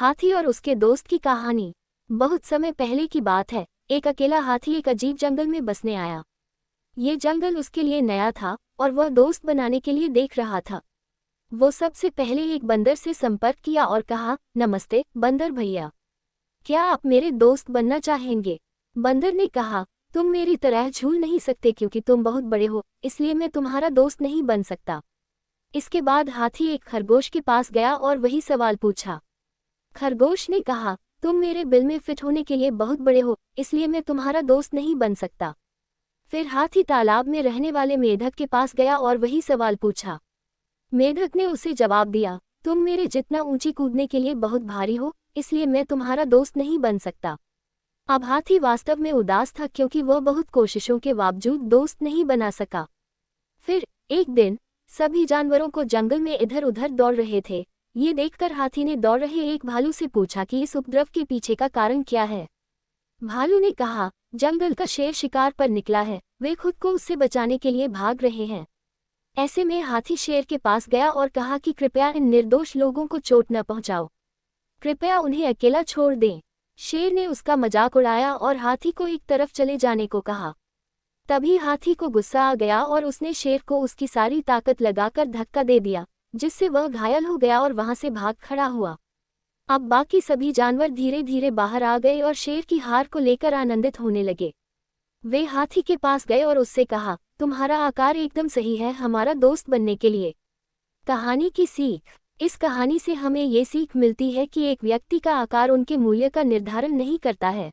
हाथी और उसके दोस्त की कहानी। बहुत समय पहले की बात है। एक अकेला हाथी एक अजीब जंगल में बसने आया। ये जंगल उसके लिए नया था और वह दोस्त बनाने के लिए देख रहा था। वो सबसे पहले एक बंदर से संपर्क किया और कहा, नमस्ते बंदर भैया, क्या आप मेरे दोस्त बनना चाहेंगे? बंदर ने कहा, तुम मेरी तरह झूल नहीं सकते क्योंकि तुम बहुत बड़े हो, इसलिए मैं तुम्हारा दोस्त नहीं बन सकता। इसके बाद हाथी एक खरगोश के पास गया और वही सवाल पूछा। खरगोश ने कहा, तुम मेरे बिल में फिट होने के लिए बहुत बड़े हो, इसलिए मैं तुम्हारा दोस्त नहीं बन सकता। फिर हाथी तालाब में रहने वाले मेढक के पास गया और वही सवाल पूछा। मेढक ने उसे जवाब दिया, तुम मेरे जितना ऊंची कूदने के लिए बहुत भारी हो, इसलिए मैं तुम्हारा दोस्त नहीं बन सकता। अब हाथी वास्तव में उदास था क्योंकि वह बहुत कोशिशों के बावजूद दोस्त नहीं बना सका। फिर एक दिन सभी जानवरों को जंगल में इधर उधर दौड़ रहे थे। ये देखकर हाथी ने दौड़ रहे एक भालू से पूछा कि इस उपद्रव के पीछे का कारण क्या है। भालू ने कहा, जंगल का शेर शिकार पर निकला है, वे खुद को उससे बचाने के लिए भाग रहे हैं। ऐसे में हाथी शेर के पास गया और कहा कि कृपया इन निर्दोष लोगों को चोट न पहुंचाओ, कृपया उन्हें अकेला छोड़ दें। शेर ने उसका मजाक उड़ाया और हाथी को एक तरफ चले जाने को कहा। तभी हाथी को गुस्सा आ गया और उसने शेर को उसकी सारी ताकत लगाकर धक्का दे दिया, जिससे वह घायल हो गया और वहां से भाग खड़ा हुआ। अब बाकी सभी जानवर धीरे धीरे बाहर आ गए और शेर की हार को लेकर आनंदित होने लगे। वे हाथी के पास गए और उससे कहा, तुम्हारा आकार एकदम सही है हमारा दोस्त बनने के लिए। कहानी की सीख। इस कहानी से हमें ये सीख मिलती है कि एक व्यक्ति का आकार उनके मूल्य का निर्धारण नहीं करता है।